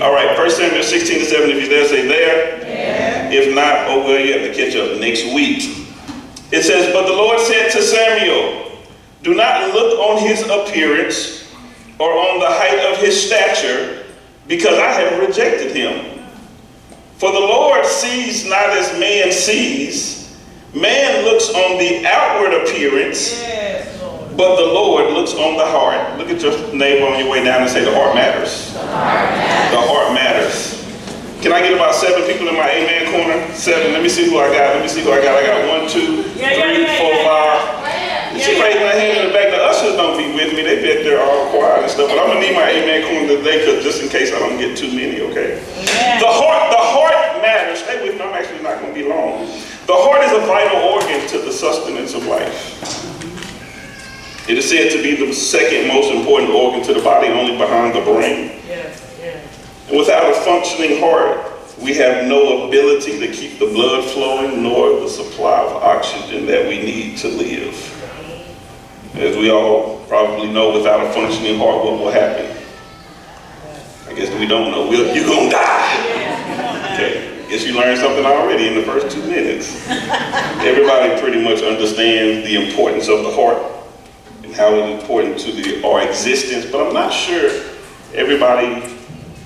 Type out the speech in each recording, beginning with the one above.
All right, 1 Samuel 16-7, if you're there, say there. Yeah. If not, oh well, you have to catch up next week. It says, but the Lord said to Samuel, do not look on his appearance or on the height of his stature, because I have rejected him. For the Lord sees not as man sees. Man looks on the outward appearance, but the Lord looks on the heart. Look at your neighbor on your way down and say, the heart matters. The heart matters. Can I get about 7 people in my amen corner? 7. Let me see who I got. I got 1, 2, 3, 4, 5. She raised my hand in the back. The ushers don't be with me. They bet they're all quiet and stuff. But I'm going to need my amen corner today, because just in case I don't get too many, okay? Yeah. The heart matters. Stay with me. I'm actually not going to be long. The heart is a vital organ to the sustenance of life. It is said to be the second most important organ to the body, only behind the brain. Yes. And without a functioning heart, we have no ability to keep the blood flowing, nor the supply of oxygen that we need to live. As we all probably know, without a functioning heart, what will happen? I guess we don't know. You're going to die. Okay. Guess you learned something already in the first 2 minutes. Everybody pretty much understands the importance of the heart and how it's important to our existence, but I'm not sure everybody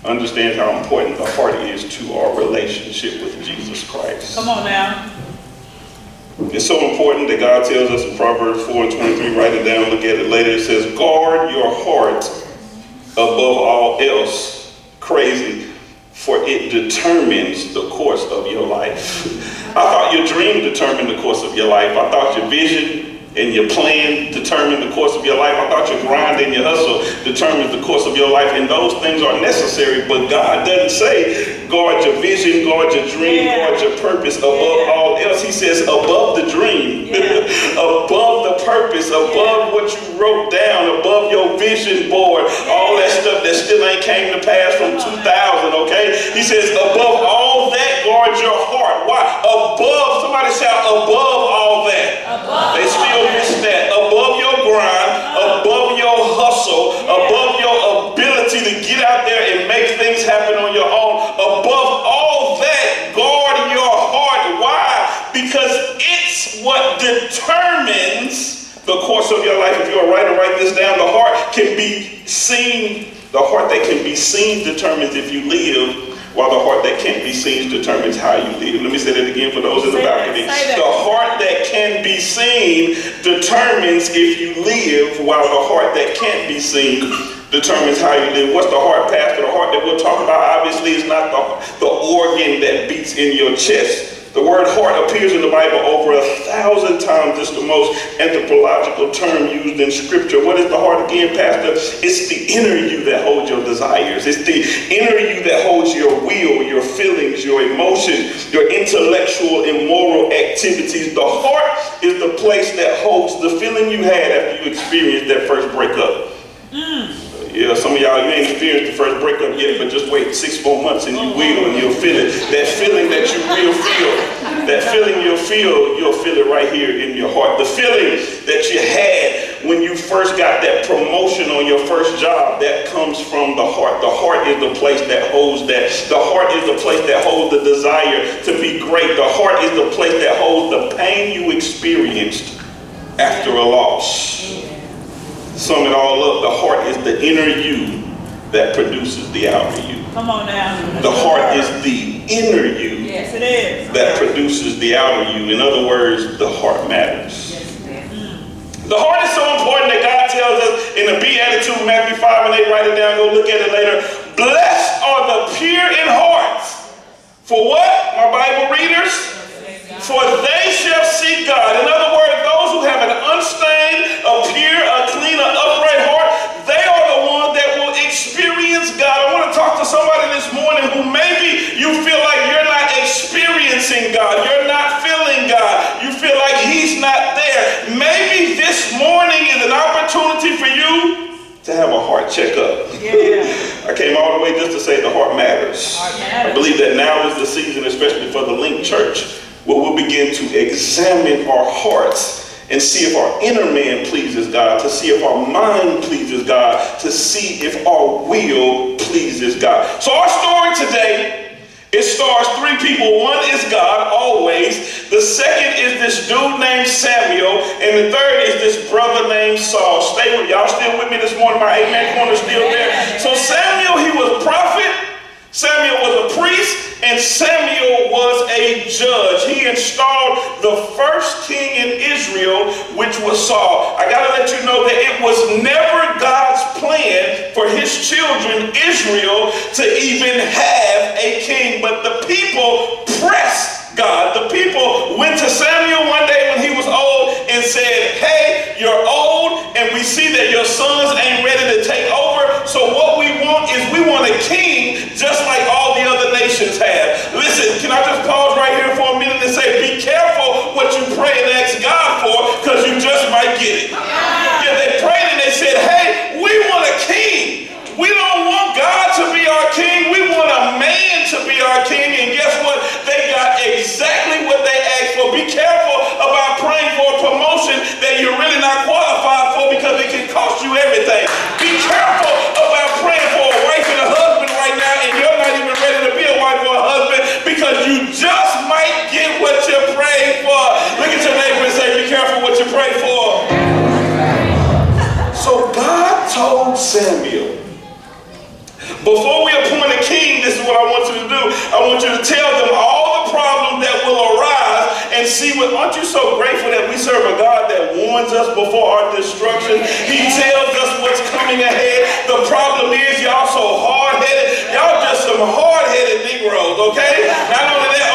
understands how important the heart is to our relationship with Jesus Christ. Come on now. It's so important that God tells us in Proverbs 4:23, write it down, look at it later. It says, guard your heart above all else. Crazy. For it determines the course of your life. I thought your dream determined the course of your life. I thought your vision and your plan determine the course of your life. I thought your grind and your hustle determines the course of your life, and those things are necessary, but God doesn't say guard your vision, guard your dream, guard your purpose above all else. He says above the dream, above the purpose, above what you wrote down, above your vision board, all that stuff that still ain't came to pass from 2000, okay? He says above all that, guard your heart. Why? Above, somebody shout above all that. Above. They still miss that. Above your grind, above your hustle, above your ability to get out there and make things happen on your own, above all that, guard your heart. Why? Because it's what determines the course of your life. If you're a writer, write this down. The heart can be seen. The heart that can be seen determines if you live, while the heart that can't be seen determines how you live. Let me say that again for those in the balcony. The heart that can be seen determines if you live, while the heart that can't be seen determines how you live. What's the heart, Pastor? The heart that we'll talk about obviously is not the organ that beats in your chest. The word heart appears in the Bible over 1,000 times. It's the most anthropological term used in Scripture. What is the heart again, Pastor? It's the inner you that holds your desires. It's the inner you that holds your will, your feelings, your emotions, your intellectual and moral activities. The heart is the place that holds the feeling you had after you experienced that first breakup. Yeah, some of y'all, you ain't experienced the first breakup yet, but just wait 6 more months and you will, and you'll feel it. That feeling that you will feel, that feeling you'll feel it right here in your heart. The feeling that you had when you first got that promotion on your first job, that comes from the heart. The heart is the place that holds that. The heart is the place that holds the desire to be great. The heart is the place that holds the pain you experienced after a loss. Sum it all up, the heart is the inner you that produces the outer you. Come on now. The heart is the inner you that produces the outer you. In other words, the heart matters. The heart is so important that God tells us in the Beatitude, Matthew 5 and 8, write it down, go look at it later. Blessed are the pure in heart. For what, my Bible readers? For they shall see God. In other words, those who have an unstained, a pure, a clean, an upright heart, they are the ones that will experience God. I want to talk to somebody this morning who maybe you feel like you're not experiencing God. You're not feeling God. You feel like He's not there. Maybe this morning is an opportunity for you to have a heart checkup. I came all the way just to say the heart matters. I believe that now is the season, especially for the Link Church, where we'll begin to examine our hearts and see if our inner man pleases God, to see if our mind pleases God, to see if our will pleases pleases God. So our story today, it stars three people. One is God, always. The second is this dude named Samuel. And the third is this brother named Saul. Stay with y'all. Still with me this morning? My amen corner still there. So Samuel, he was a prophet. Samuel was a priest. And Samuel was a judge. He installed the first king in Israel, which was Saul. I got to let you know that it was never God's plan for his children, Israel, to even have a king. But the people pressed God. The people went to Samuel one day when he was old and said, hey, you're old and we see that your sons ain't ready to take over. So what we want is we want a king just like all the other nations have. Listen, can I just pause right here for a minute and say, be careful what you pray and ask God for, because you just might get it. Yeah, they prayed and they said, hey, we want a king. We don't want God to be our king. We want a man to be our king. And guess what? They got exactly what they asked for. Be careful about praying for a promotion that you're really not qualified for, because it can cost you everything. Be careful about praying for a wife and a husband right now, and you're not even ready to be a wife or a husband, because you just might get what you're praying for. Look at your neighbor and say, be careful what you pray for. So God told Samuel, before we appoint a king, this is what I want you to do. I want you to tell them all the problems that will arise and see what. Aren't you so grateful that we serve a God that warns us before our destruction? He tells us what's coming ahead. The problem is y'all so hard-headed. Y'all just some hard-headed Negroes, okay? Not only that,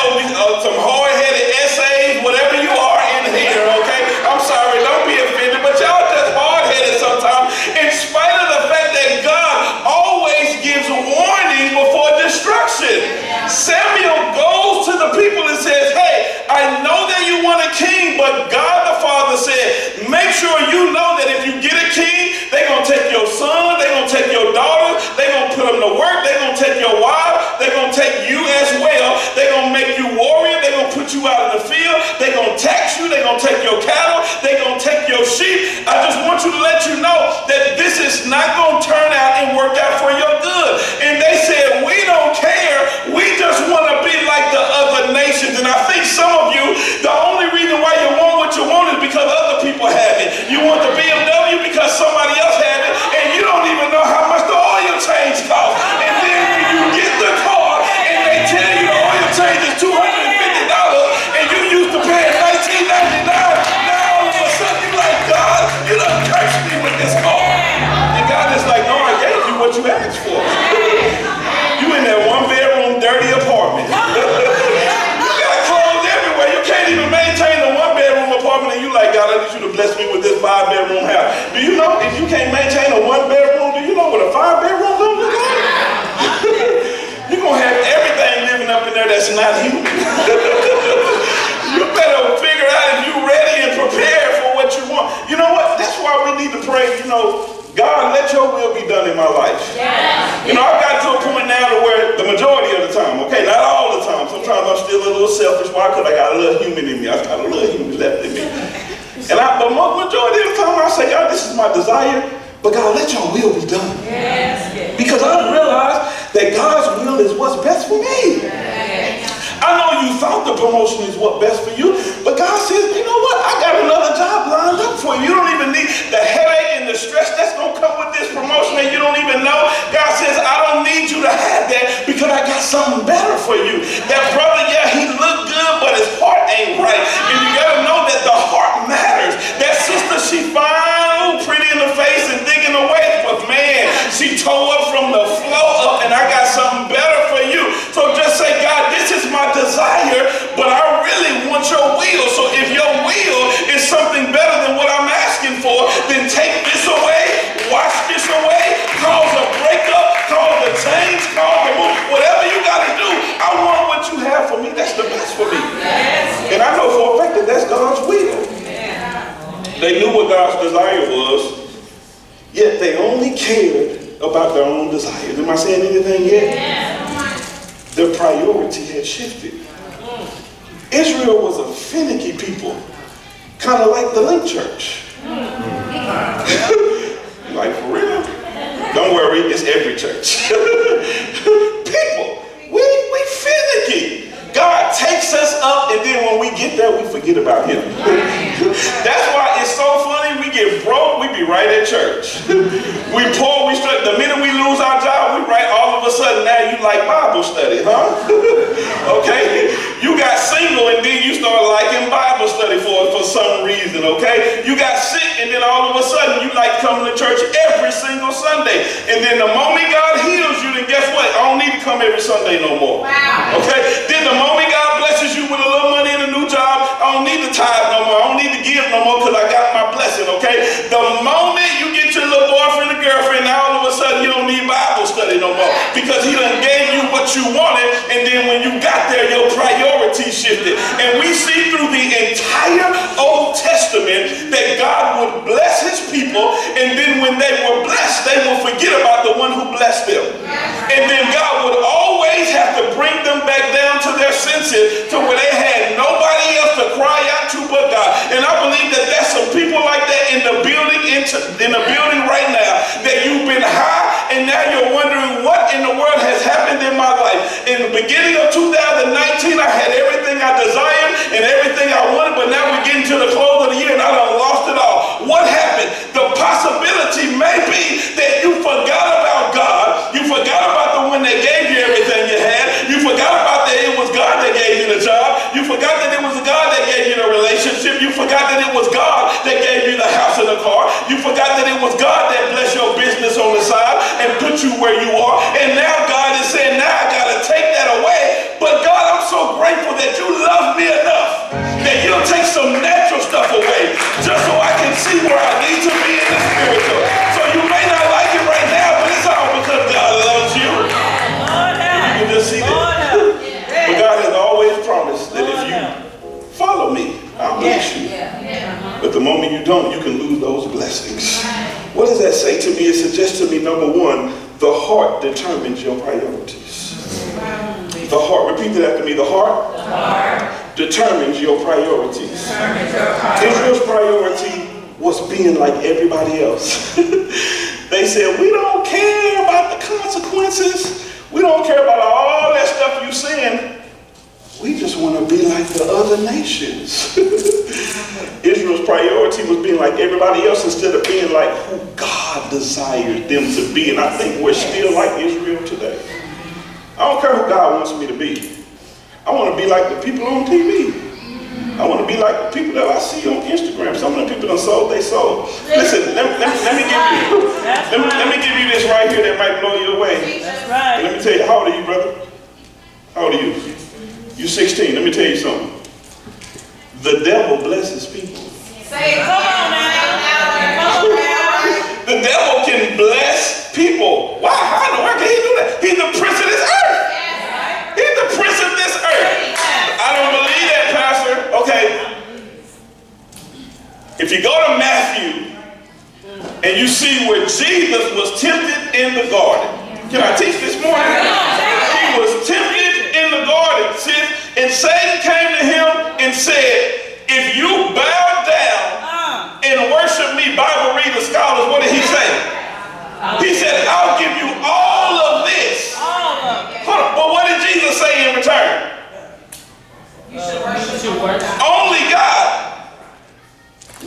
some hard-headed essays, whatever you are in here, okay? I'm sorry, don't be offended, but y'all just hard-headed sometimes, in spite of the fact that God always gives warning before destruction. Samuel goes to the people and says, hey, I know that you want a king, but God the Father said, make sure you know that if you get a king, they're going to take your son, they're going to take your daughter, they're going to put them to work, they're going to take your wife, they're going to take you as well, they're going to make you warrior, they're going to put you out in the field, they're going to tax you, they're going to take your cattle, they're going to take your sheep. I just want you to let you know that this is not going to turn out and work out for your good. And they said, we don't care, we just want to be like the other nations. And I think some of you, the only reason why you want what you want is because other people have it. You want the BMW because somebody else had it, and you don't even know how much the oil change costs. And then when you get the car and they tell you the oil change is $250 and you used to pay $19.99, now all of a sudden you're like, God, you done cursed me with this car. And God is like, no, I gave you what you asked for. You in that one-bedroom dirty apartment. You got clothes everywhere. You can't even maintain a one-bedroom apartment, and you like, God, I need you to bless me with this 5-bedroom house. Do you know if you can't maintain a one-bedroom, do you know what a 5-bedroom gonna look like? You're gonna have everything living up in there that's not human. You better figure out if you're ready and prepared for what you want. You know what? That's why we need to pray, God, let your will be done in my life. Yes. I've got to a point now to where the majority of the time, okay, not all the time. Sometimes I'm still a little selfish. Why? Because I got a little human in me. I got a little human left in me. But majority of the time I say, God, this is my desire, but God, let your will be done. Yes. Because I realize that God's will is what's best for me. Yes. I know you thought the promotion is what's best for you, but God says, you know what? I got another job lined up for you. You don't even need the headache and the stress that's going to come with this promotion that you don't even know. God says, I don't need you to have that, because I got something better for you. That brother, yeah, he looked good, but his heart ain't right. And you got to know that the heart matters. That sister, she fine, pretty in the face and thick in the waist, but man, she tore up from the floor up, and I got something better for you. So just say, God, this is my desire, but I really want your will. So if your will is something better than what I'm asking for, then take this away, wash this away, cause a breakup, cause a change, cause a move, whatever you got to do. I want what you have for me. That's the best for me. Yes. And I know for a fact that that's God's will. Yeah. They knew what God's desire was, yet they only cared about their own desires. Am I saying anything yet? Yeah. Their priority had shifted. Israel was a finicky people, kind of like the Link Church. Like, for real? Don't worry, it's every church. People, we finicky. God takes us up, and then when we get there, we forget about him. That's why it's so funny. We get broke, we be right at church. We poor, we struggle. The minute we lose our job, we right all of a sudden, now you like Bible study, huh? Okay? You got single, and then you start liking Bible study for some reason, okay? You got sick, and then all of a sudden, you like coming to church every single Sunday. And then the moment God heals you, then guess what? I don't need to come every Sunday no more. Wow. Okay? Then the moment God blesses you with a little money and a new job, I don't need to tithe no more. I don't need to give no more because I got my blessing, okay? The moment you get your little boyfriend or girlfriend, now all of a sudden you don't need Bible study no more because he done gave you what you wanted, and then when you got there, your priorities shifted. And we see through the entire Old Testament that God would bless his people, and then when they were blessed, they would forget about the one who blessed them. And then God would always have to bring them back down to their senses to where they had nobody else to cry out to but God. And I believe that there's some people like that in the building right now, that you've been high and now you're wondering what in the world has happened in my life. In the beginning of 2019, I had everything I desired and everything I wanted, but now we're getting to the close of the year and I done lost it all. What happened? The possibility may be that you forgot about God. You forgot about the one that gave you everything you had. You forgot about that it was God that gave you the job. You forgot that it was God that gave you the relationship. You forgot that it was God that gave you the house and the car. You forgot that it was God that blessed your business on the side and put you where you are. And now God is saying, now I got to take that away. But God, I'm so grateful that you love me enough that you'll take some natural stuff away just so I can see where I need to be in the spiritual. So you may not like it right now, but it's all because God loves you. You can just see that. But God has always promised that if you follow me, I'll bless you. But the moment you don't, you can lose those blessings. What does that say to me? It suggests to me, number one, the heart determines your priorities. The heart, repeat that after me. The heart determines your priorities. Israel's priority was being like everybody else. They said, we don't care about the consequences. We don't care about all that stuff you're saying. We just want to be like the other nations. Israel's priority was being like everybody else instead of being like who God desired them to be. And I think we're still like Israel today. I don't care who God wants me to be. I want to be like the people on TV. I want to be like the people that I see on Instagram. Some of the people that sold their soul. Listen, let me give you this right here that might blow you away. That's right. Let me tell you, how old are you, brother? How old are you? You're 16. Let me tell you something. The devil blesses people. Say it. Come on now. The devil can bless people. Why? How in the world can he do that? He's the prince of this earth. He's the prince of this earth. I don't believe that, Pastor. Okay. If you go to Matthew and you see where Jesus was tempted in the garden. Can I teach this morning? He was tempted in the garden. And Satan came to him and said, if you bow down and worship me, Bible reader scholars, what did he say? He said, I'll give you all of this. Hold on. But what did Jesus say in return? You should worship. Only God.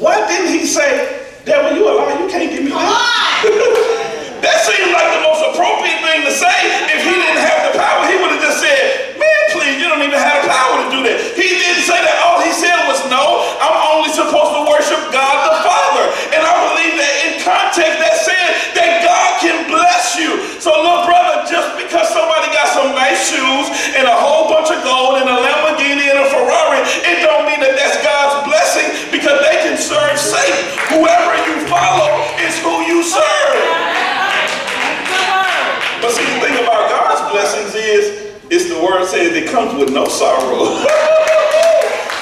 Why didn't he say, devil, you a lie, you can't give me that? That seemed like the most appropriate thing to say. If he didn't have the power, he would have just said, man, please, you don't even have the power to do that. He didn't say that. All he said was, no, I'm only supposed to worship God the Father. And I believe that in context, that said that God can bless you. So look, brother, just because somebody got some nice shoes and a whole bunch of gold and a Lamborghini and a Ferrari, it don't mean that that's God's blessing, because they can serve Satan. Whoever you follow is who you serve. But see, the thing about God's blessings is the word says it comes with no sorrow.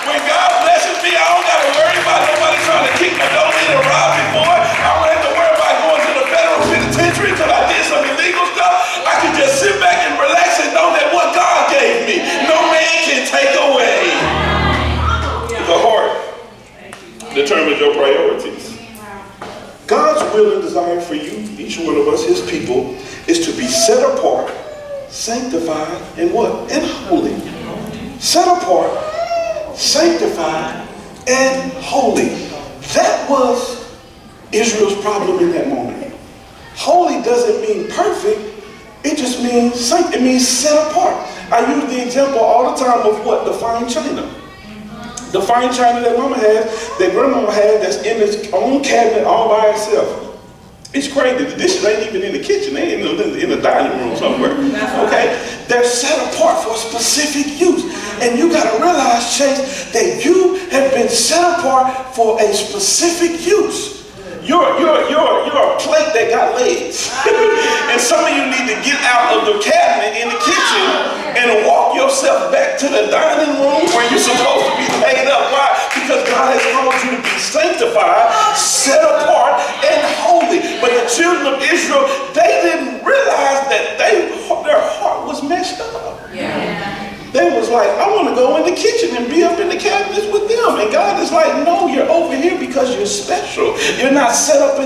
When God blesses me, I don't got to worry about nobody trying to kick my door in and rob me for it. I don't have to worry about going to the federal penitentiary because I did some illegal stuff. I can just sit back and relax and know that what God gave me, no man can take away. The heart determines your priorities. God's will and desire for you each one of us, his people, is to be set apart, sanctified, and what? And holy. Set apart, sanctified, and holy. That was Israel's problem in that moment. Holy doesn't mean perfect. It just means it means set apart. I use the example all the time of what? The fine china. The fine china that mama has, that grandmama has, that's in its own cabinet all by itself. It's crazy. The dishes ain't even in the kitchen. They ain't in the dining room somewhere. Okay? They're set apart for a specific use. And you got to realize, Chase, that you have been set apart for a specific use. You're a plate that got legs. And some of you need to get out of the cabinet in the kitchen and walk yourself back to the dining room where you're supposed to be laid up. Why? Because God has called you to be sanctified, set apart, and holy. But the children of Israel, they didn't realize that their heart was messed up. Yeah. They was like, I want to go in the kitchen and be up in the cabinets with them. And God is like, no, you're over here because you're special. You're not set up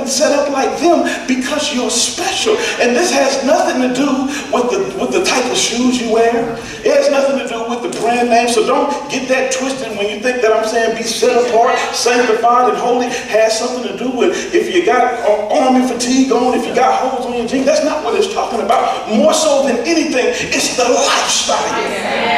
like them because you're special. And this has nothing to do with the type of shoes you wear. It has nothing to do with the brand name. So don't get that twisted when you think that I'm saying be set apart, sanctified, and holy. Has something to do with if you got army fatigue on, if you got holes on your jeans. That's not what it's talking about. More so than anything, it's the lifestyle. Yes.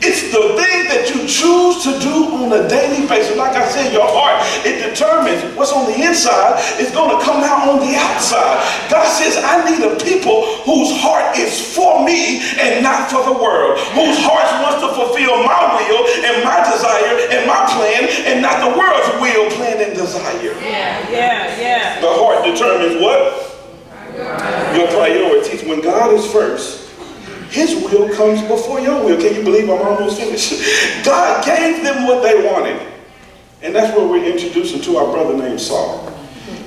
It's the thing that you choose to do on a daily basis. Like I said, your heart, it determines what's on the inside is going to come out on the outside. God says, I need a people whose heart is for me and not for the world. Whose heart wants to fulfill my will and my desire and my plan and not the world's will, plan, and desire. Yeah. The heart determines what? Your priorities. When God is first, his will comes before your will. Can you believe I'm almost finished? God gave them what they wanted. And that's where we're introducing to our brother named Saul.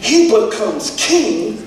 He becomes king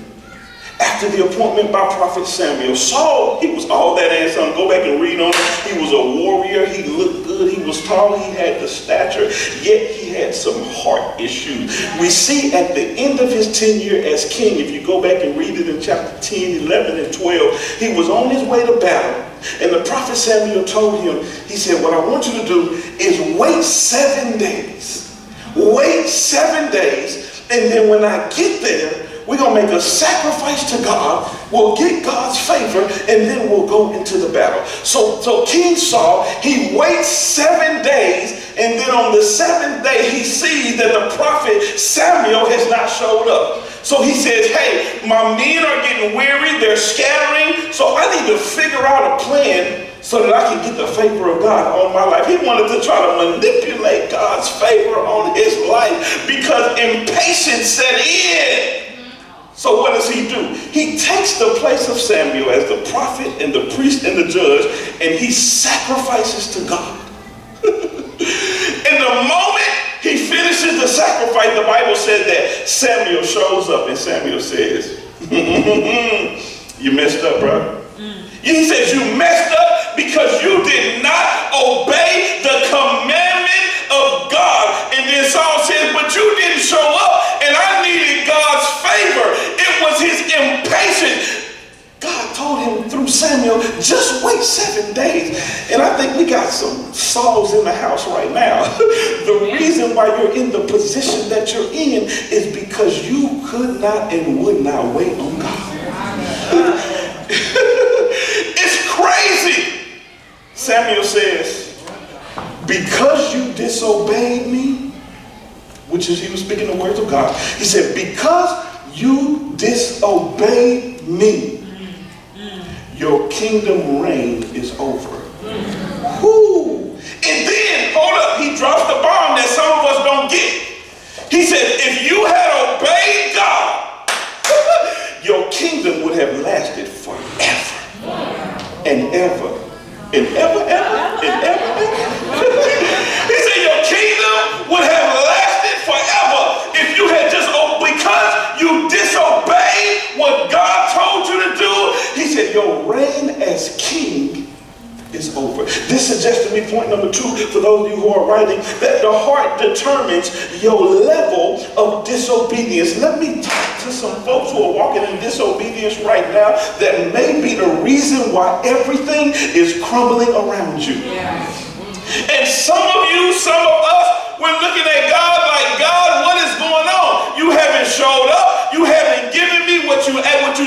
after the appointment by prophet Samuel. Saul, he was all that and some. Go back and read on him. He was a warrior. He looked good. He was tall. He had the stature. Yet he had some heart issues. We see at the end of his tenure as king, if you go back and read it in chapter 10, 11, and 12, he was on his way to battle. And the prophet Samuel told him, he said, what I want you to do is wait 7 days. Wait 7 days. And then when I get there, we're going to make a sacrifice to God. We'll get God's favor, and then we'll go into the battle. So King Saul, he waits 7 days, and then on the 7th day, he sees that the prophet Samuel has not showed up. So he says, hey, my men are getting weary. They're scattering. So I need to figure out a plan so that I can get the favor of God on my life. He wanted to try to manipulate God's favor on his life because impatience set in. So what does he do? He takes the place of Samuel as the prophet and the priest and the judge, and he sacrifices to God. And the moment he finishes the sacrifice, the Bible said that Samuel shows up, and Samuel says, you messed up, bro. He says, you messed up because you did not obey the commandment of God. And then Saul says, but you didn't show up, and I needed God's favor. It was his impatience. God told him through Samuel, just wait 7 days. And I think we got some Sauls in the house right now. The reason why you're in the position that you're in is because you could not and would not wait on God. It's crazy. Samuel says, because you disobeyed me, which is, he was speaking the words of God. He said, because you disobeyed me, your kingdom reign is over. Whoo. And then, hold up, he drops the bomb that some of us don't get. He said, if you had obeyed God, your kingdom would have lasted forever and ever and ever, and ever. He said, your kingdom would have lasted forever if you had just, because you disobeyed what God told you to do. He said, your reign as king is over. This suggests to me point number 2 for those of you who are writing, that the heart determines your level of disobedience. Let me talk to to some folks who are walking in disobedience right now that may be the reason why everything is crumbling around you. And some of you, some of us, we're looking at God like, God, what is going on? You haven't showed up. You haven't given me what you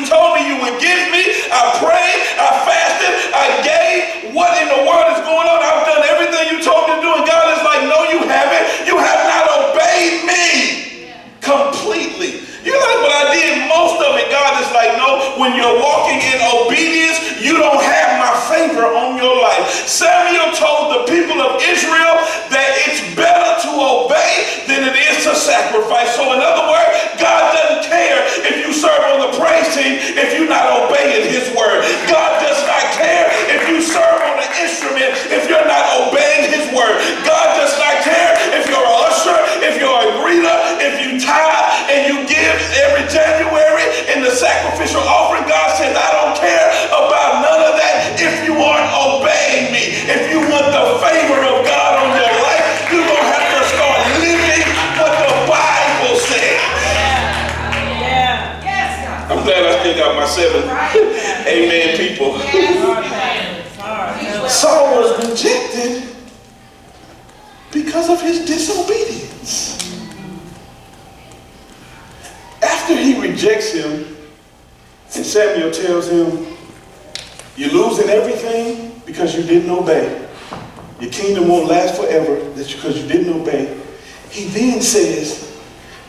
told me you would give me. I prayed, I fasted, I gave. What in the world is going on? I've done everything you told me to do. And God is like, no, you haven't. You have not obeyed me completely. You're like, but I did most of it. God is like, no, when you're walking in obedience, you don't have my favor on your life. Samuel told the people of Israel that it's better to obey than it is to sacrifice. So in other words, God doesn't care if you serve on the praise team if you're not obeying his word. God does not care if you serve on the instrument if you're not obeying his word. God does not care if you're an usher, if you're a greeter, if you tithe and you give every January in the sacrificial offering. God says, I don't care about none of that if you aren't obeying me. If you want the favor of God on your life, you're going to have to start living what the Bible says. I'm glad I still got my 7 amen people. Saul was rejected because of his disobedience. After he rejects him, and Samuel tells him, you're losing everything because you didn't obey. Your kingdom won't last forever because you didn't obey. He then says,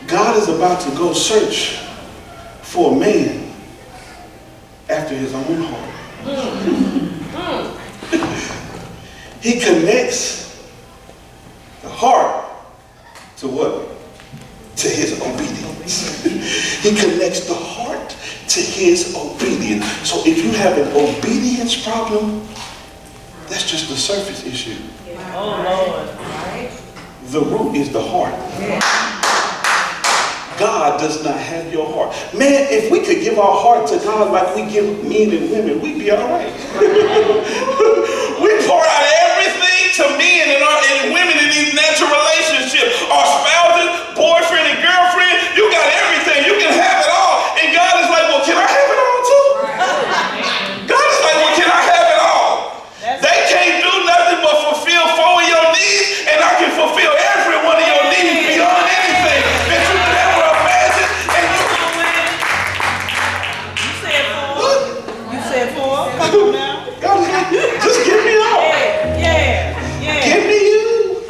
God is about to go search for a man after his own heart. He connects the heart to what? To his obedience. He connects the heart to his obedience. So if you have an obedience problem, that's just the surface issue. Oh, Lord. The root is the heart. God does not have your heart. Man, if we could give our heart to God like we give men and women, we'd be all right. We pour out everything to men and women in these natural relationships. Our spouses, boyfriend and girlfriend, you got everything. You can have it all. And God is like, well, can I have it all too? God is like, well, can I have it all? They can't do nothing but fulfill 4 of your needs, and I can fulfill every one of your needs beyond anything that you could ever imagine. And You said 4. You said 4. Come on now. God is like, just give me all. Yeah. Give me you.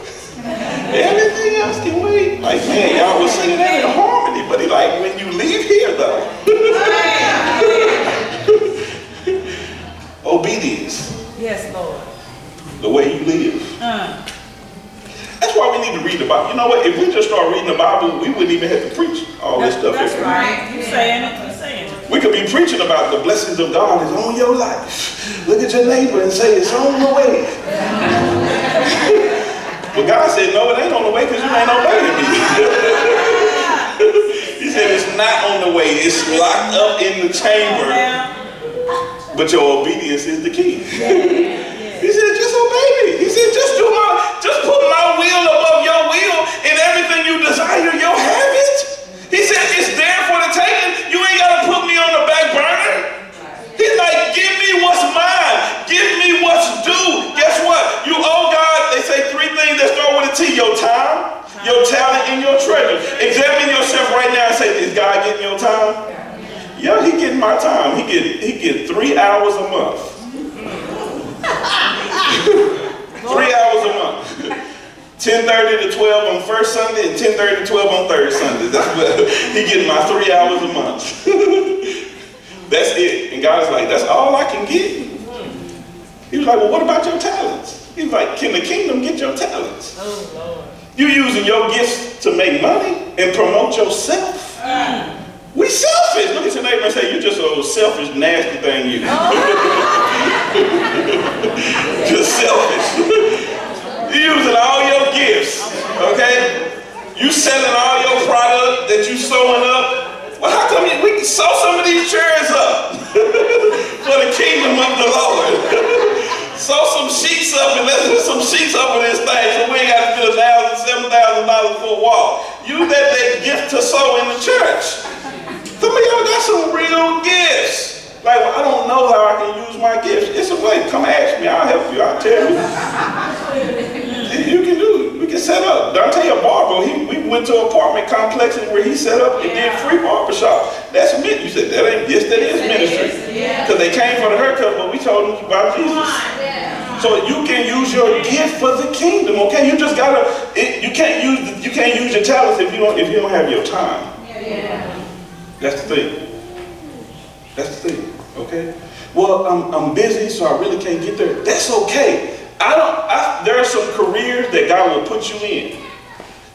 Everything else can wait. Like, man, y'all was singing that in harmony, but he like, when you leave here, though. Obedience. Yes, Lord. The way you live. That's why we need to read the Bible. You know what? If we just start reading the Bible, we wouldn't even have to preach all this stuff. That's right. You're saying it. You're saying it. We could be preaching about the blessings of God is on your life. Look at your neighbor and say it's on the way. But God said, no, it ain't on the way because you ain't obeying me. He said it's not on the way. It's locked up in the chamber. But your obedience is the key. He said, just obey me. He said, just put my will above your will, and everything you desire, you'll have it. He said, it's there for the taking. You ain't got to put me on the back burner. He's like, give me what's mine. Give me what's due. Guess what? You owe God, they say 3 things that start with a T. Your time, your talent, and your treasure. Examine yourself right now and say, is God getting your time? Yeah, he getting my time. He get 3 hours a month. 3 hours a month. 10:30 to 12 on first Sunday and 10:30 to 12 on third Sunday. That's what he getting my 3 hours a month. That's it. And God's like, that's all I can get. He was like, well, what about your talents? He was like, can the kingdom get your talents? Oh, Lord. You using your gifts to make money and promote yourself? We selfish. Look at your neighbor and say, you just a selfish, nasty thing you. Just selfish. You using all your gifts, okay? You selling all your product that you sewing up. Well, how come we can sew some of these chairs up for the kingdom of the Lord? Sew some sheets up and let's put some sheets up in this thing so we ain't got to spend $1,000, $7,000 for a wall. Use that gift to sow in the church. Some of y'all got some real gifts. Like, well, I don't know how I can use my gifts. It's a way. Come ask me. I'll help you. I'll tell you. You can do it. We can set up. Dante a barber. We went to an apartment complex where he set up and did free barbershop. That's ministry. You said that ain't. Yes, that is ministry. Because they came for the haircut, but we told them about Jesus. So you can use your gift for the kingdom. Okay, you just gotta. You can't use your talents if you don't have your time. That's the thing. That's the thing. Okay. Well, I'm busy, so I really can't get there. That's okay. There are some careers that God will put you in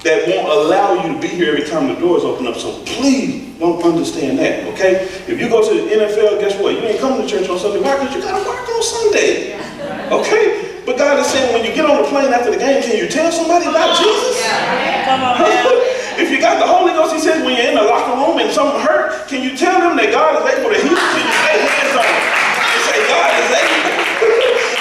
that won't allow you to be here every time the doors open up. So please don't understand that. Okay. If you go to the NFL, guess what? You ain't coming to church on Sunday. Why? Because you gotta work on Sunday. Okay. But God is saying, when you get on the plane after the game, can you tell somebody about Jesus? Come on, man. If you got the Holy Ghost, he says, when you're in the locker room and something hurt, can you tell them that God is able to heal? Can you lay hands on them and say, God is able?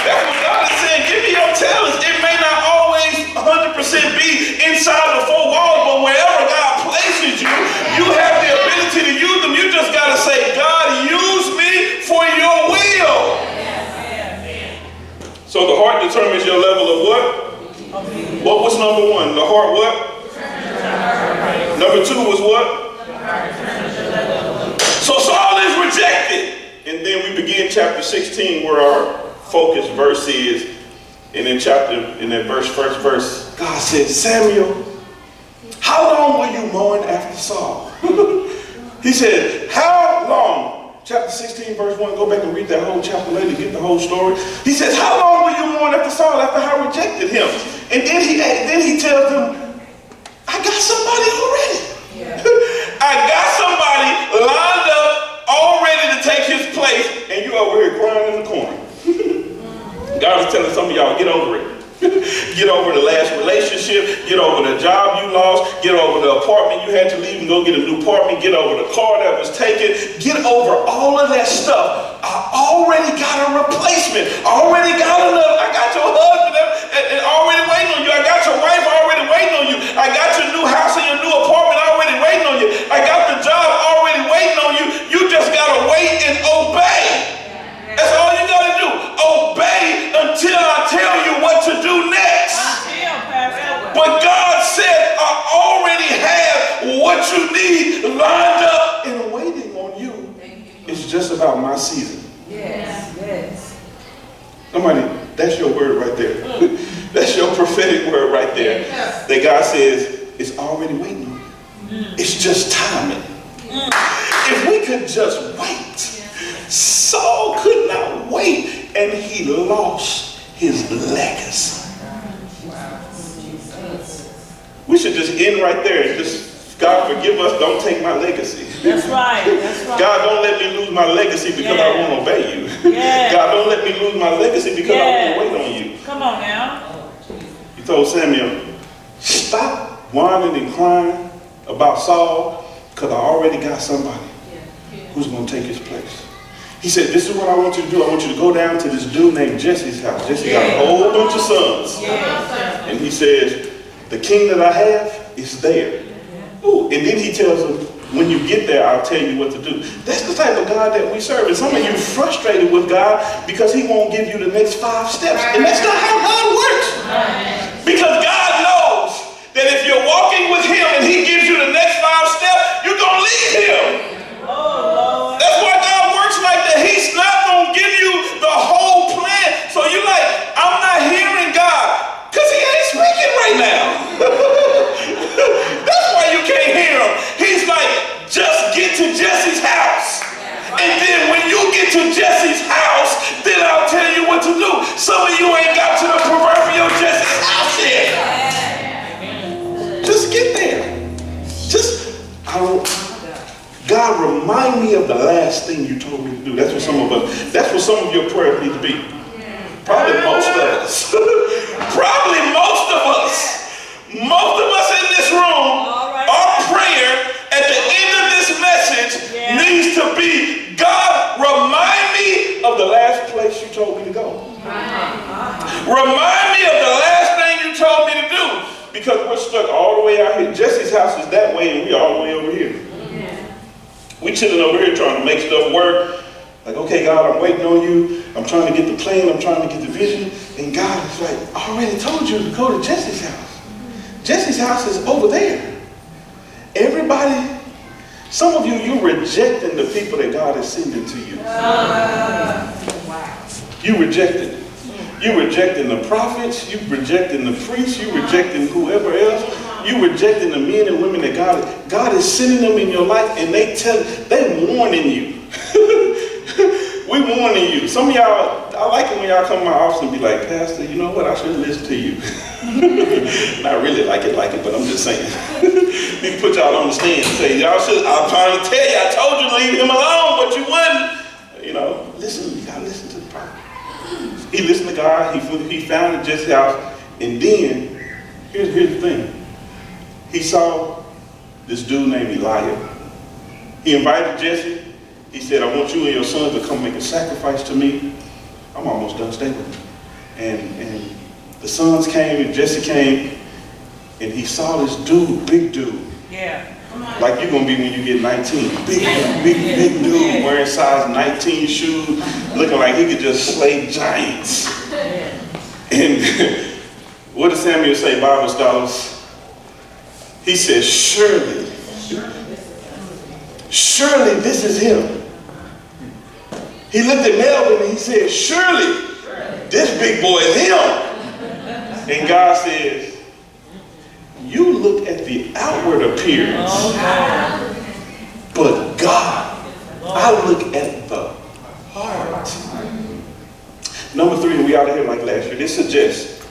That's what God is saying. Give me your talents. It may not always 100% be inside the four walls, but wherever God places you, you have the ability to use them. You just got to say, God, use me for your will. So the heart determines your level of what? What was number one? The heart what? Number two was what? So Saul is rejected. And then we begin chapter 16 where our focus verse is. And in that first verse, God said, Samuel, how long will you mourn after Saul? He said, how long? Chapter 16 verse 1, go back and read that whole chapter later, get the whole story. He says, how long will you mourn after Saul after I rejected him? And then he tells them, I got somebody already. I got somebody lined up, all ready to take his place, and you over here crying in the corner. God is telling some of y'all, get over it. Get over the last relationship, get over the job you lost, get over the apartment you had to leave and go get a new apartment, get over the car that was taken, get over all of that stuff. I already got a replacement. I already got enough. I got your husband and already waiting on you. I got your wife already waiting on you. I got your new house and your new apartment already waiting on you. I got the job already waiting on you. You just got to wait and obey. That's all you got to do. Obey until I tell you what to do next. But God said, I already have what you need lined up and waiting on you. It's just about my season. Yes. Somebody, that's your word right there. That's your prophetic word right there. That God says, it's already waiting on you. It's just timing. If we could just wait. Saul could not wait, and he lost his legacy. We should just end right there and just, God forgive us, don't take my legacy. That's right. That's right. God, don't let me lose my legacy because I won't obey you. God, don't let me lose my legacy because I won't wait on you. Come on now. He told Samuel, stop whining and crying about Saul because I already got somebody who's going to take his place. He said, this is what I want you to do. I want you to go down to this dude named Jesse's house. Jesse got a whole bunch of sons. And he says, the king that I have is there. Ooh. And then he tells them, when you get there, I'll tell you what to do. That's the type of God that we serve. And some of you are frustrated with God because he won't give you the next 5 steps. And that's not how God works. Because God knows that if you're walking with him and he gives you the next 5 steps, you're going to leave him. That's why God works like that. He's not going to give you the whole plan. So you're like, I'm not hearing God because he ain't speaking right now. That's why you can't hear him. He's like, just get to Jesse's house. And then when you get to Jesse's house, then I'll tell you what to do. Some of you ain't got to the proverbial Jesse's house yet. Just get there. God, remind me of the last thing you told me to do. That's what some of your prayers need to be. Probably most of us. Probably most of us. Most of us in this room, our prayer at the end of this message needs to be, God, remind me of the last place you told me to go. Remind me of the last thing you told me to do. Because we're stuck all the way out here. Jesse's house is that way and we're all the way over here. We chilling over here trying to make stuff work. Like, okay, God, I'm waiting on you. I'm trying to get the plan. I'm trying to get the vision. And God is like, I already told you to go to Jesse's house. Jesse's house is over there. Everybody, some of you're rejecting the people that God is sending to you. You rejecting. You're rejecting the prophets. You're rejecting the priests. You're rejecting whoever else. You're rejecting the men and women that God is sending them in your life, and they warning you. We warning you. Some of y'all, I like it when y'all come to my office and be like, Pastor, you know what? I should listen to you. Not really like it, but I'm just saying. Need to put y'all on the stand and say, y'all should. I'm trying to tell you, I told you to leave him alone, but you wouldn't. You know, listen. You gotta listen to the prophet. He listened to God. He found Jesse's house, and then here's the thing. He saw this dude named Elijah. He invited Jesse. He said, I want you and your sons to come make a sacrifice to me. I'm almost done. Stay with me. And the sons came and Jesse came, and he saw this dude, big dude. Yeah. Like you're going to be when you get 19. Big dude wearing size 19 shoes, looking like he could just slay giants. And what does Samuel say, Bible scholars? He says, surely this is him. He looked at Melvin and he said, surely this big boy is him. And God says, you look at the outward appearance, but God, I look at the heart. Number 3, we out of here like last year. This suggests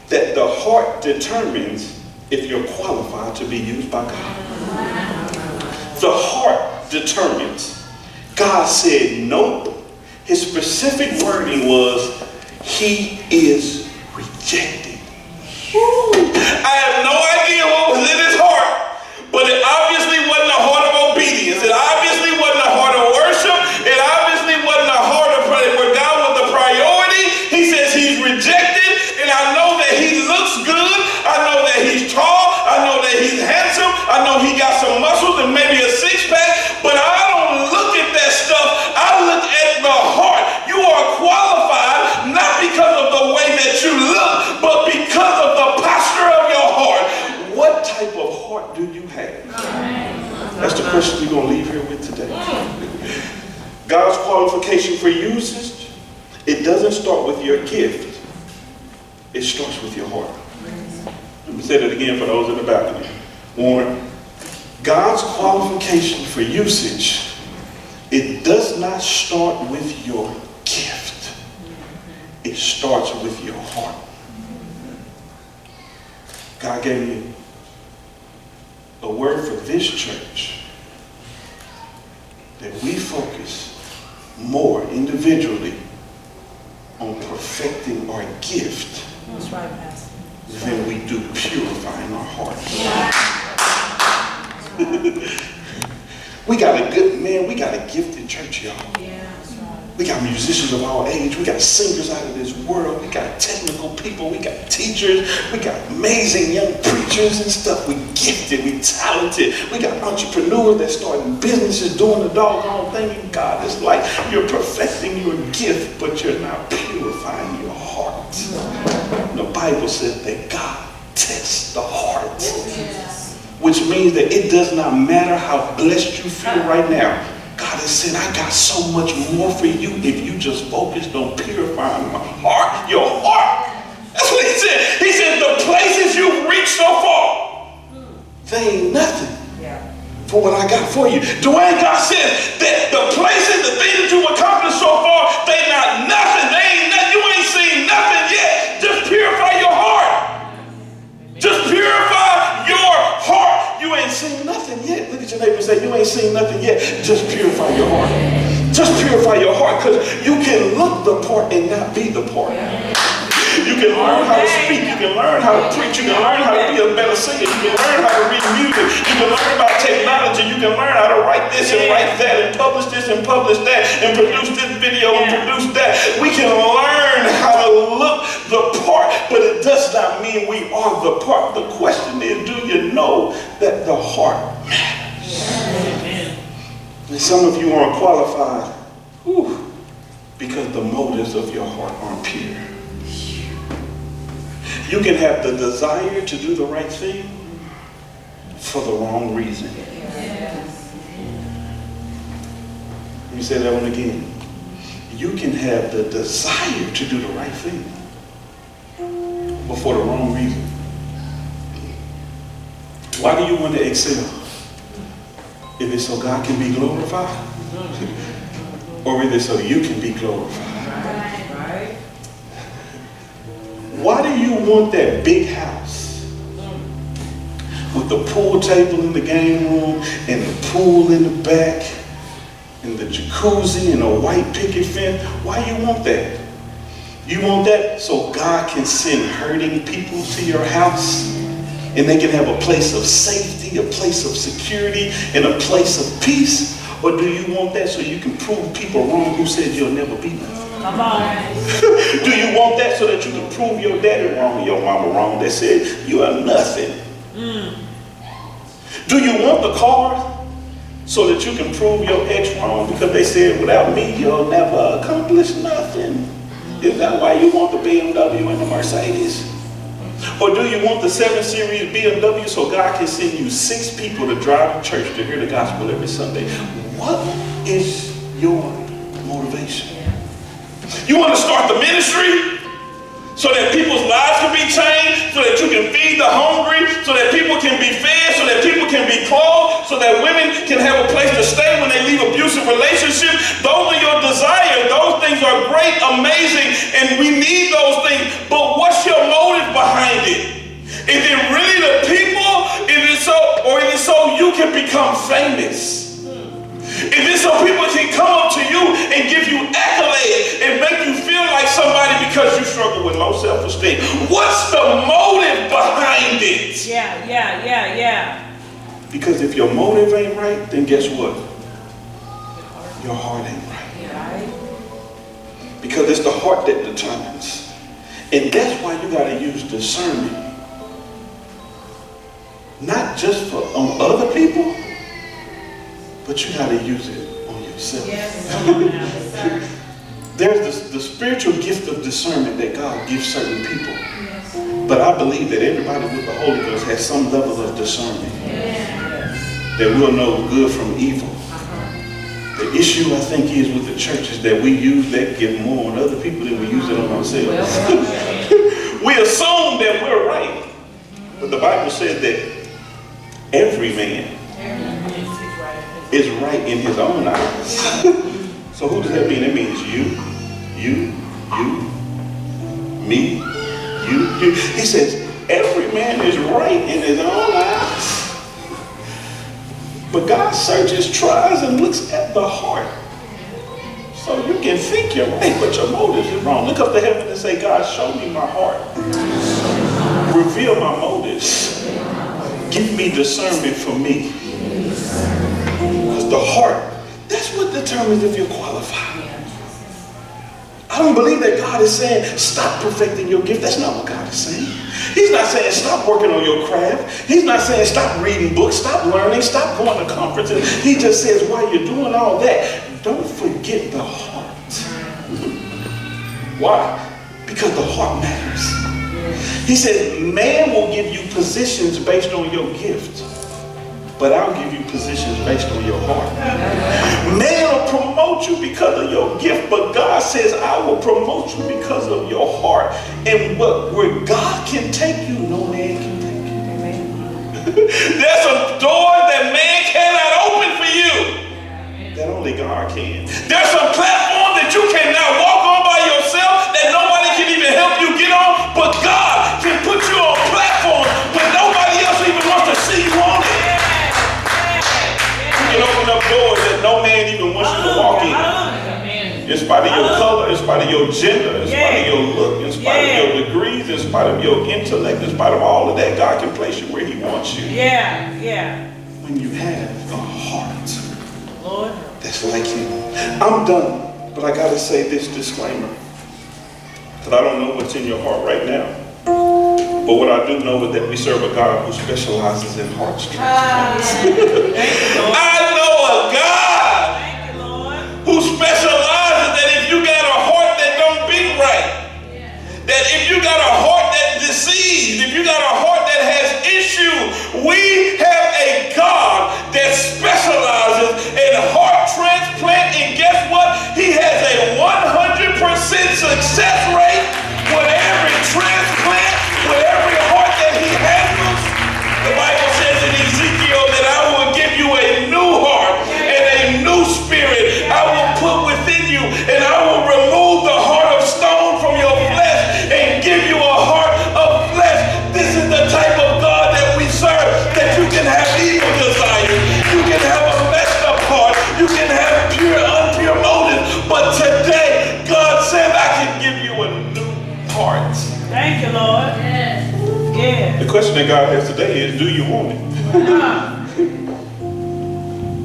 that the heart determines if you're qualified to be used by God. The heart determines. God said nope. His specific wording was, he is rejected. I have no idea what was in his heart, but it obviously wasn't a heart of obedience. It obviously wasn't a heart of worship. It obviously wasn't a heart of prayer where God was the priority. He says he's rejected, and I know that he looks good. I know that he's tall. I know that he's handsome. I know he got some muscles and maybe a six-pack, but I don't look at that stuff. I look at the heart. You are qualified not because of the way that you look, but because of the posture of your heart. What type of heart do you have? That's the question you're going to leave here with today. God's qualification for usage, it doesn't start with your gift. It starts with your heart. Let me say that again for those in the balcony. Warren, God's qualification for usage, it does not start with your gift. It starts with your heart. God gave me a word for this church, that we focus more individually on perfecting our gift. That's right, Pastor. Than we do purifying our hearts. We got a gifted church, y'all. Yeah, that's right. We got musicians of all age. We got singers out of this world. We got technical people. We got teachers. We got amazing young preachers and stuff. We gifted. We talented. We got entrepreneurs that starting businesses doing the doggone thing. And God is like, you're perfecting your gift, but you're not purifying your heart. The Bible says that God tests the heart. Which means that it does not matter how blessed you feel right now. God has said, I got so much more for you if you just focused on purifying my heart, your heart. That's what he said. He said, the places you've reached so far, they ain't nothing for what I got for you. Dwayne, God said that the places, the things that you've accomplished so far, they not nothing. They ain't nothing. You ain't seen nothing yet. Just purify your heart. Just purify your heart. You ain't seen nothing yet. Look at your neighbor and say, you ain't seen nothing yet. Just purify your heart. Just purify your heart, because you can look the part and not be the part. You can learn how to speak. You can learn how to preach. You can learn how to be a better singer. You can learn how to read music. You can learn about technology. You can learn how to write this and write that and publish this and publish that and produce this video and produce that. We can learn how to look the part, but it does not mean we are the part. The question is, do you know that the heart matters? And some of you aren't qualified because the motives of your heart aren't pure. You can have the desire to do the right thing for the wrong reason. Let me say that one again. You can have the desire to do the right thing, but for the wrong reason. Why do you want to excel? Is it so God can be glorified? Or is it so you can be glorified? Why do you want that big house with the pool table in the game room and the pool in the back and the jacuzzi and a white picket fence? Why do you want that? You want that so God can send hurting people to your house and they can have a place of safety, a place of security, and a place of peace? Or do you want that so you can prove people wrong who said you'll never be nothing? Come on. Do you want that so that you can prove your daddy wrong, your mama wrong, that said you are nothing? Do you want the car so that you can prove your ex wrong because they said without me you'll never accomplish nothing? Is that why you want the BMW and the Mercedes? Or do you want the 7 Series BMW so God can send you 6 people to drive to church to hear the gospel every Sunday? What is your motivation? You want to start the ministry so that people's lives can be changed, so that you can feed the hungry, so that people can be fed, so that people can be clothed, so that women can have a place to stay when they leave abusive relationships. Those are your desires. Those things are great, amazing, and we need those things. But what's your motive behind it? Is it really the people? Is it so, or is it so you can become famous? Is it so people can come up to you and give you accolades and make you feel like somebody because you struggle with low self-esteem? What's the motive behind it? Yeah. Because if your motive ain't right, then guess what? Your heart ain't right. Because it's the heart that determines. And that's why you got to use discernment. Not just for on other people, but you got to use it on yourself. There's the spiritual gift of discernment that God gives certain people. But I believe that everybody with the Holy Ghost has some level of discernment. That we'll know good from evil. The issue, I think, is with the church is that we use that gift more on other people than we use it on ourselves. We assume that we're right. But the Bible says that every man is right in his own eyes. So who does that mean? It means you, me, you. He says every man is right in his own eyes. But God searches, tries, and looks at the heart. So you can think you're right, but your motives are wrong. Look up to heaven and say, God, show me my heart. Reveal my motives. Give me discernment for me. Because the heart, that's what determines if you're qualified. I don't believe that God is saying, stop perfecting your gift. That's not what God is saying. He's not saying, stop working on your craft. He's not saying, stop reading books, stop learning, stop going to conferences. He just says, while you're doing all that, don't forget the heart. Why? Because the heart matters. He says, man will give you positions based on your gift, but I'll give you positions based on your heart. Man will promote you because of your gift, but God says, I will promote you because of your heart. And where God can take you, no man can take you. There's some doors that man cannot open for you that only God can. There's some platform that you cannot walk on by yourself that nobody can even help you get on, but God can put you on platforms when nobody else even wants to see you on it. You can open up doors that no man even wants you to walk in. In spite of your color, in spite of your gender, in spite of your look, in spite of your degrees, in spite of your intellect, in spite of all of that, God can place you where he wants you. When you have a heart, Lord, that's like him. I'm done, but I got to say this disclaimer. That I don't know what's in your heart right now. But what I do know is that we serve a God who specializes in heart transplants. I know a God that if you got a heart that's diseased, if you got a heart that has issue, we have a God that specializes in heart transplant, and guess what? He has a 100% success rate with every transplant, with every heart that he handles. The Bible says in Ezekiel that I will give you a new heart and a new spirit I will put within you, and I will remove the heart of stone from your flesh and give you a heart of flesh. This is the type of God that we serve, that you can have evil desires, you can have a messed up heart, you can have pure, unpure motives, but today God said I can give you a new heart. Thank you, Lord. Yeah. The question that God has today is, do you want it?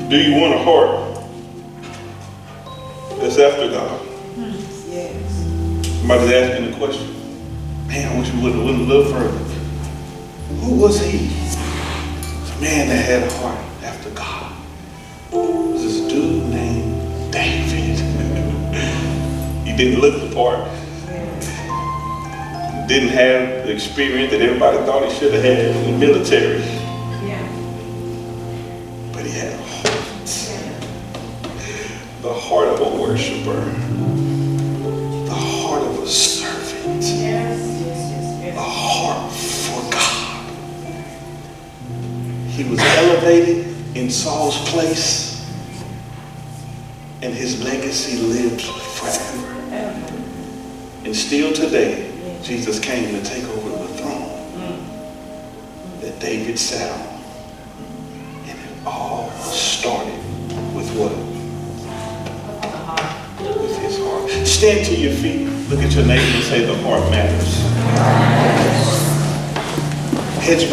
Do you want a heart that's after God? Yes. Somebody's asking the question. Man, I wish we would have went a little further. Who was he? A man that had a heart after God. It was this dude named David. He didn't look the part. Didn't have the experience that everybody thought he should have had in the military. Yeah. But he had a heart. The heart of a worshiper. The heart of a servant. A heart for God. He was elevated in Saul's place, and his legacy lived forever. And still today, Jesus came to take over the throne that David sat on. And it all started with what? With his heart. Stand to your feet. Look at your neighbor and say, the heart matters. Heads back.